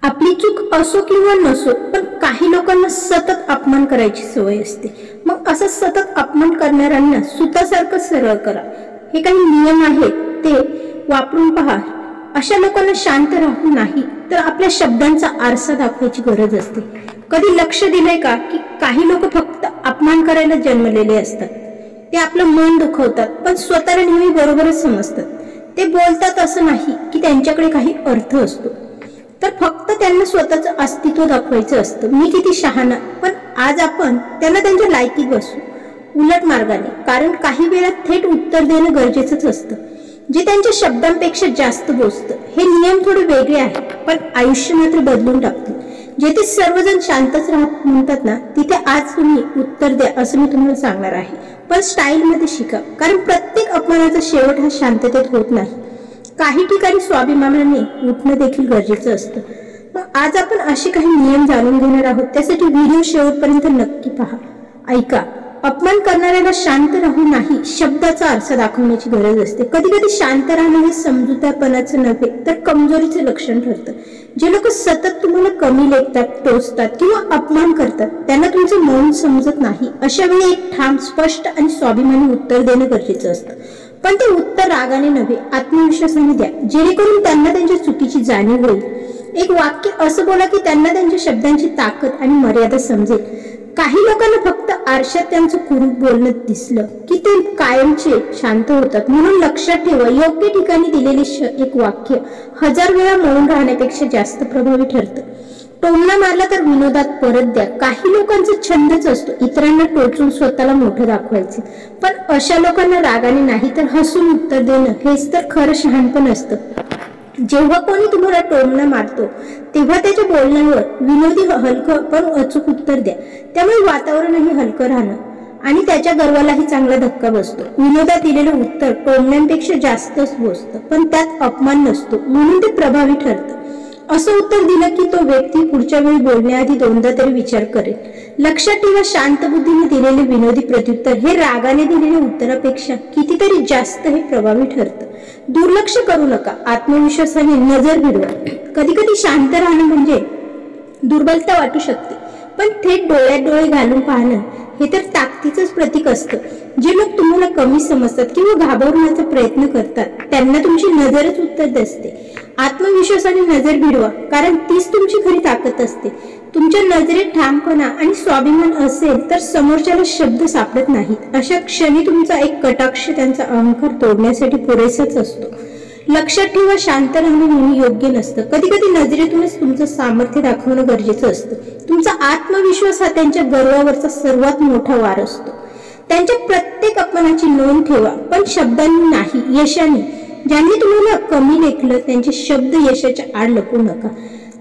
आपली चूक असो किंवा नसो, पण काही लोकांना सतत अपमान करायची सवय असते. मग असं सतत अपमान करणाऱ्यांना सुतासारखं सरळ करा. हे काही नियम आहेत, ते वापरून पहा. अशा लोकांना शांत राहू नाही तर आपल्या शब्दांचा आरसा दाखवायची गरज असते. कधी लक्ष दिलंय का की काही लोक फक्त अपमान करायला जन्मलेले असतात. ते आपलं मन दुखवतात पण स्वतःला नेहमी बरोबरच समजतात. ते बोलतात असं नाही की त्यांच्याकडे काही अर्थ असतो, तर फक्त त्यांना स्वतःचं अस्तित्व दाखवायचं असतं. मी किती शहाणा. पण आज आपण त्यांना त्यांच्या लायकीत बसू, उलट मार्गाने. कारण काही वेळा थेट उत्तर देणं गरजेचंच असतं, जे त्यांच्या शब्दांपेक्षा जास्त बोचतं. हे नियम थोडे वेगळे आहेत, पण आयुष्य मात्र बदलून टाकतील. जेथे सर्वजण शांतच राहत म्हणतात ना, तिथे आज तुम्ही उत्तर द्या असं मी तुम्हाला सांगणार आहे. पण स्टाईलमध्ये शिका, कारण प्रत्येक अपमानाचा शेवट हा शांततेत होत नाही. काही ठिकाणी स्वाभिमानाने उठणं देखील गरजेचं असतं. मग आज आपण असे काही नियम जाणून घेणार आहोत. त्यासाठी व्हिडिओ शेवटपर्यंत नक्की पहा, ऐका. अपमान करणाऱ्याला शांत राहू नाही, शब्दाचा आरसा दाखवण्याची गरज असते. कधी कधी शांत राहणं हे समजूतदारपणाचं नव्हे तर कमजोरीचं लक्षण ठरतं. जे लोक सतत तुम्हाला कमी लेखतात, टोचतात किंवा अपमान करतात, त्यांना तुमचं मौन समजत नाही. अशा वेळी एक ठाम, स्पष्ट आणि स्वाभिमानी उत्तर देणं गरजेचं असतं. पण ते उत्तर रागाने नव्हे, आत्मविश्वासाने द्या, जेणेकरून त्यांना त्यांच्या चुकीची जाणीव होईल. एक वाक्य असं बोला की त्यांना त्यांच्या शब्दांची ताकद आणि मर्यादा समजेल. काही लोकांना फक्त आरशात त्यांचं कुरूप बोलणं दिसलं की ते कायमचे शांत होतात. म्हणून लक्षात ठेवा, योग्य ठिकाणी दिलेले एक वाक्य 1000 वेळा मौन राहण्यापेक्षा जास्त प्रभावी ठरतं. टोमणा मारला तर विनोदात परत द्या. काही लोकांचा छंदच असतो इतरांना टोचून स्वतःला मोठं दाखवायचं. पण अशा लोकांना रागाने नाही तर हसून उत्तर देणं हेच तर खरं शहाणपण असतं. जेव्हा कोणी तुम्हाला टोमणा मारतो तेव्हा त्याच्या बोलण्यावर विनोदी, हलकं पण अचूक उत्तर द्या. त्यामुळे वातावरणही हलकं राहणं आणि त्याच्या गर्वालाही चांगला धक्का बसतो. विनोदात दिलेलं उत्तर टोमण्यांपेक्षा जास्तच बोचतं, पण त्यात अपमान नसतो, म्हणून ते प्रभावी ठरतं. असं उत्तर दिलं की तो व्यक्ती पुढच्या वेळी बोलण्याआधी दोनदा तरी विचार करेल. लक्षात ठेवा, शांत बुद्धीने दिलेले विनोदी प्रत्युत्तर हे रागाने दिलेल्या उत्तरापेक्षा कितीतरी जास्त हे प्रभावी ठरतं. दुर्लक्ष करू नका, आत्मविश्वासाने नजर भिडवा. कधी कधी शांत राहणं म्हणजे दुर्बलता वाटू शकते, पण थेट डोळ्यात डोळे घालून पाहणं हे तर ताकदीचंच प्रतीक असतं. जे लोक तुम्हाला कमी समजतात किंवा घाबरवण्याचा प्रयत्न करतात, त्यांना तुमची नजरच उत्तर असते. आत्मविश्वासाने नजर भिडवा, कारण तीच तुमची खरी ताकद असते. तुमच्या नजरेत ठामपणा आणि स्वाभिमान असेल तर समोरच्याला शब्द सापडत नाहीत. अशा क्षणी तुमचा एक कटाक्ष त्यांचा अहंकार तोडण्यासाठी पुरेसाच असतो. लक्षात ठेवा, शांत राहणं नेहमी योग्य नसतं. कधी कधी नजरेतूनच तुमचं सामर्थ्य दाखवणं गरजेचं असतं. तुमचा आत्मविश्वास हा त्यांच्या गर्वावरचा सर्वात मोठा वार असतो. त्यांच्या प्रत्येक अपमानाची नोंद ठेवा, पण शब्दांनी नाही, यशाने. ज्यांनी तुम्हाला कमी लेखलं त्यांचे शब्द यशाच्या आड लपवू नका.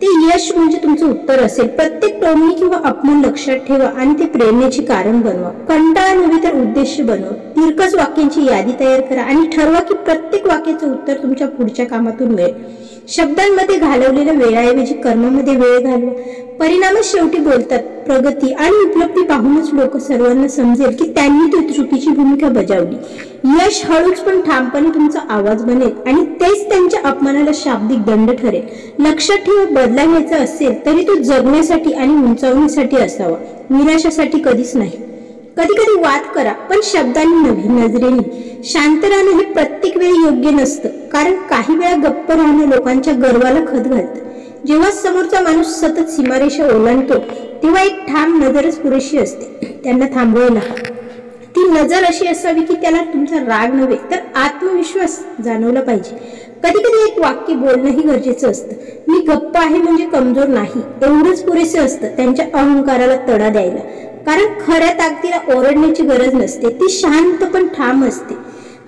ते यश म्हणजे तुमचं उत्तर असेल. प्रत्येक टोमणी किंवा अपमान लक्षात ठेवा आणि ते प्रेरणेचे कारण बनवा. कंटाळा नव्हे तर उद्देश बनवा. दीर्घच वाक्यांची यादी तयार करा आणि ठरवा की प्रत्येक वाक्याचं उत्तर तुमच्या पुढच्या कामातून मिळेल. शब्दांमध्ये घालवलेल्या वेळाऐवजी कर्मामध्ये वेळ घालवा. परिणामच शेवटी बोलतात. प्रगती आणि उपलब्धी पाहूनच लोक सर्वांना समजेल की त्यांनी ती चुकीची भूमिका बजावली. यश हळूच पण ठामपणे तुमचा आवाज बनेल आणि तेच त्यांच्या अपमानाला शाब्दिक दंड ठरेल. लक्षात ठेवा, बदला घ्यायचा असेल तरी तो जगण्यासाठी आणि उंचावण्यासाठी असावा, विनाशासाठी कधीच नाही. कधी कधी वाद करा, पण शब्दांनी नव्हे, नजरेने. शांत राहणं हे प्रत्येक वेळी योग्य नसतं, कारण काही वेळा गप्प राहणं लोकांच्या गर्वाला खत घालतं. जेव्हा समोरचा माणूस सतत सीमारेषा ओलांडतो तेव्हा एक ठाम नजरच पुरेशी असते त्यांना थांबवायला. ती नजर अशी असावी की त्याला तुमचा राग नव्हे तर आत्मविश्वास जाणवला पाहिजे. कधी कधी एक वाक्य बोलणंही गरजेचं असतं. मी गप्प आहे म्हणजे कमजोर नाही, एवढंच पुरेसे असतं त्यांच्या अहंकाराला तडा द्यायला. कारण खऱ्या ताकदीला ओरडण्याची गरज नसते, ती शांत पण ठाम असते.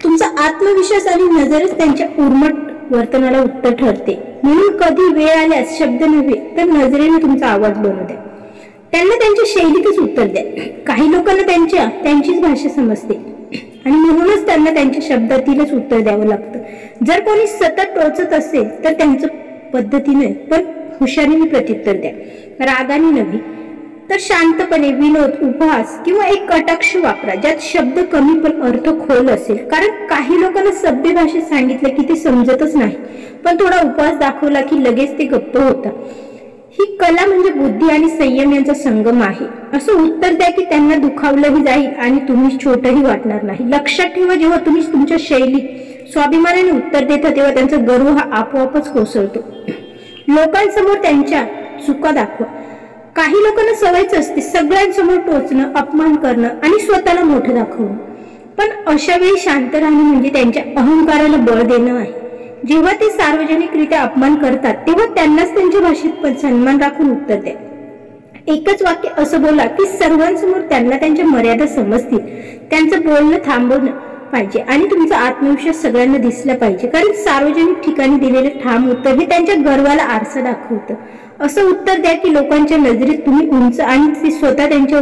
तुमचा आत्मविश्वास आणि नजरच त्यांच्या उर्मट वर्तनाला उत्तर ठरते. म्हणून कधी वेळ आल्यास शब्द नव्हे तर नजरेने तुमचा आवाज बनवू द्या. त्यांना त्यांच्या शैलीतच उत्तर द्या. काही लोकांना त्यांचीच भाषा समजते आणि म्हणूनच त्यांना त्यांच्या शब्दातीलच उत्तर द्यावं लागतं. जर कोणी सतत टोचत असेल तर त्यांचं पद्धतीने पण हुशारीने प्रत्युत्तर द्या, रागाने नव्हे. तर शांतपणे विनोद, उपहास किंवा एक कटाक्ष वापरा, ज्यात शब्द कमी पण अर्थ खोल असेल. कारण काही लोकांना सभ्य भाषेत सांगितलं की ते समजतच नाही, पण थोडा उपहास दाखवला की लगेच ते गप्प होतात. ही कला म्हणजे बुद्धी आणि संयम यांचा संगम आहे. असं उत्तर द्या की त्यांना दुखावलंही जाईल आणि तुम्ही छोटही वाटणार नाही. लक्षात ठेवा, जेव्हा तुम्ही तुमच्या शैलीत स्वाभिमानाने उत्तर देता तेव्हा त्यांचा गर्व हा आपोआपच कोसळतो. लोकांसमोर त्यांच्या चुका दाखवा. काही लोकांना सवयच असते सगळ्यांसमोर टोचणं, अपमान करणं आणि स्वतःला मोठं दाखवणं. पण अशा वेळी शांत राहणं म्हणजे त्यांच्या अहंकाराला बळ देणं आहे. जेव्हा ते सार्वजनिकरित्या अपमान करतात तेव्हा त्यांनाच त्यांच्या भाषेत सन्मान राखून उत्तर द्या. एकच वाक्य असं बोला की सर्वांसमोर त्यांना त्यांच्या मर्यादा समजतील. त्यांचं बोलणं थांबवणं पाहिजे आणि तुमचा आत्मविश्वास सगळ्यांना दिसला पाहिजे, कारण सार्वजनिक ठिकाणी दिलेले ठाम उत्तर हे त्यांच्या गर्वाला आरसा दाखवतं. असं उत्तर द्या की लोकांच्या नजरेत तुम्ही उंच आणि ते स्वतः त्यांच्या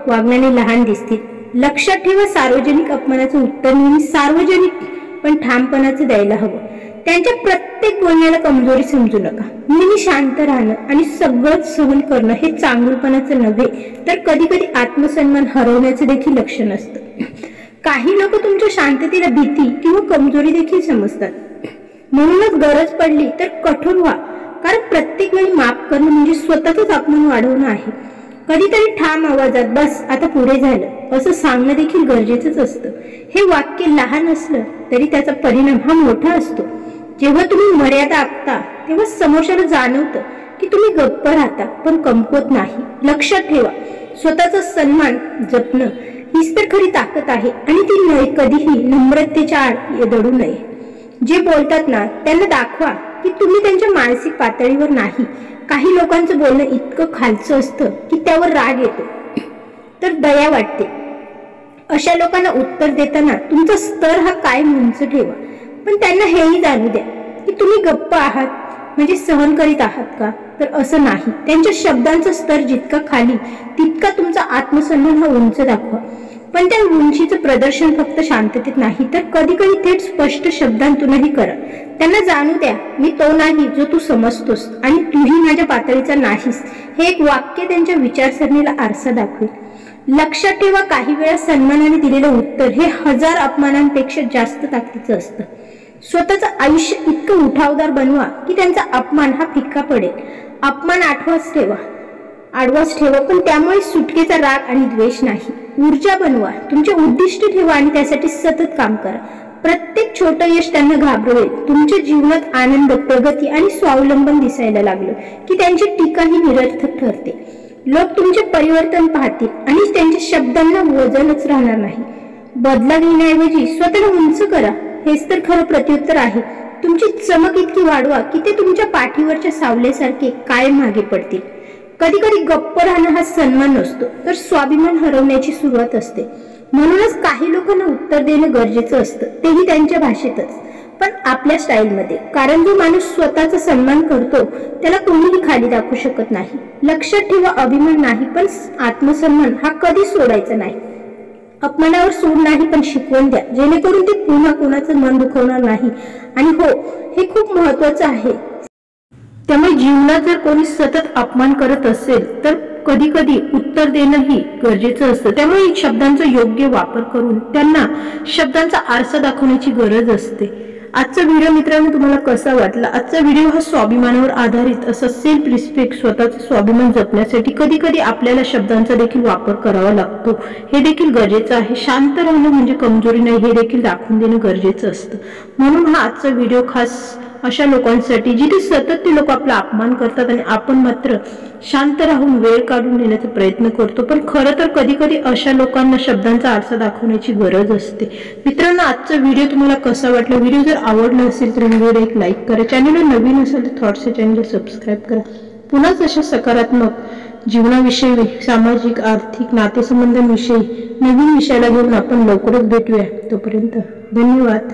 वागण्याने लहान दिसतील. लक्षात ठेवा, सार्वजनिक अपमानाचं उत्तर नेहमी सार्वजनिक पण ठामपणाचं द्यायला हवं. त्यांच्या प्रत्येक बोलण्याला कमजोरी समजू नका. नेहमी शांत राहणं आणि सगळं सहन करणं हे चांगुलपणाचं नव्हे तर कधी कधी आत्मसन्मान हरवण्याचं देखील लक्षण असतं. काही लोक तुमच्या शांततेला भीती किंवा कमजोरी देखील समजतात. म्हणूनच गरज पडली तर कठोर व्हा, कारण प्रत्येक वेळी माफ करणं म्हणजे स्वतःच अपमान वाढवणं आहे. कधीतरी ठाम आवाजात बस आता पुरे झालं असं सांगणं देखील गरजेचंच असतं. हे वाक्य लहान असलं तरी त्याचा परिणाम हा मोठा असतो. जेव्हा तुम्ही मर्यादा आखता तेव्हा समोरच्याला जाणवतं की तुम्ही गप्प राहता पण कमकुवत नाही. लक्षात ठेवा, स्वतःचा सन्मान जपणं हीच तर खरी ताकद आहे आणि ती कधीही नम्रतेच्या आड दडू नये. जे बोलतात ना त्यांना दाखवा की तुम्ही त्यांच्या मानसिक पातळीवर नाही. काही लोकांचं बोलणं इतकं खालचं असतं की त्यावर राग येतो तर दया वाटते. अशा लोकांना उत्तर देताना तुमचा स्तर हा कायम उंच ठेवा, पण त्यांना हेही जाणू द्या की तुम्ही गप्प आहात म्हणजे सहन करीत आहात का, तर असं नाही. त्यांच्या शब्दांचा स्तर जितका खाली तितका तुमचा आत्मसन्मान हा उंच दाखवा. पण त्या उंचीचं प्रदर्शन फक्त शांततेत नाही तर कधी कधी थेट स्पष्ट शब्दांतूनही करा. त्यांना जाणू द्या, मी तो नाही जो तू समजतोस आणि तूही माझ्या पातळीचा नाहीस. हे एक वाक्य त्यांच्या विचारसरणीला आरसा दाखवेल. लक्षात ठेवा, काही वेळा सन्मानाने दिलेलं उत्तर हे 1000 अपमानांपेक्षा जास्त ताकदीचं असतं. स्वतःचं आयुष्य इतकं उठावदार बनवा की त्यांचा अपमान हा फिक्का पडेल. अपमान आठवाच ठेवा पण त्यामुळे सुटकेचा राग आणि द्वेष नाही. ऊर्जा बनवा, तुमचे उद्दिष्ट ठेवा आणि त्यासाठी सतत काम करा. प्रत्येक छोटं यश त्यांना घाबरवेल. तुमच्या जीवनात आनंद, प्रगती आणि स्वावलंबन दिसायला लागलं की त्यांची टीका ही निरर्थक ठरते. लोक तुमचे परिवर्तन पाहतील आणि त्यांच्या शब्दांना वजनच राहणार नाही. बदला घेण्याऐवजी स्वतःला उंच करा, हेच तर खरं प्रत्युत्तर आहे. तुमची चमक इतकी वाढवा की ते तुमच्या पाठीवरच्या सावलेसारखे कायम मागे पडतील. कधी कधी गप्प राहणं हा सन्मान नसतो तर स्वाभिमान हरवण्याची सुरुवात असते. म्हणूनच काही लोकांना उत्तर देणं गरजेचं असतं, तेही त्यांच्या भाषेतच पण आपल्या स्टाईलमध्ये. कारण जो माणूस स्वतःचा सन्मान करतो त्याला कोणीही खाली दाखवू शकत नाही. लक्षात ठेवा, अभिमान नाही पण आत्मसन्मान हा कधी सोडायचा नाही. अपमानावर सूड नाही पण शिकवून द्या, जेणेकरून ते पुन्हा कोणाचं मन दुखवणार नाही. आणि हो, हे खूप महत्वाचं आहे. त्यामुळे जीवनात जर कोणी सतत अपमान करत असेल तर कधी कधी उत्तर देणंही गरजेचं असतं. त्यामुळे शब्दांचा योग्य वापर करून त्यांना शब्दांचा आरसा दाखवण्याची गरज असते. आजचा व्हिडिओ मित्रांनो तुम्हाला कसा वाटला? आजचा व्हिडिओ हा स्वाभिमानावर आधारित असा सेल्फ रिस्पेक्ट, स्वतःचा स्वाभिमान जपण्यासाठी कधी कधी आपल्याला शब्दांचा देखील वापर करावा लागतो, हे देखील गरजेचं आहे. शांत राहणं म्हणजे कमजोरी नाही हे देखील दाखवून देणं गरजेचं असतं. म्हणून हा आजचा व्हिडिओ खास अशा लोकांसाठी जिथे सतत ते लोक आपला अपमान करतात आणि आपण मात्र शांत राहून वेळ काढून देण्याचा प्रयत्न करतो. पण खरं तर कधी कधी अशा लोकांना शब्दांचा आरसा दाखवण्याची गरज असते. मित्रांनो, आजचा व्हिडिओ तुम्हाला कसा वाटला? व्हिडिओ जर आवडला असेल तर व्हिडिओला एक लाईक करा. चॅनलला नवीन असेल तर थॉट्स या चॅनलला सबस्क्राईब करा. पुन्हाच अशा सकारात्मक जीवनाविषयी, सामाजिक, आर्थिक, नातेसंबंधांविषयी नवीन विषयाला घेऊन आपण लवकरच भेटूया. तोपर्यंत धन्यवाद.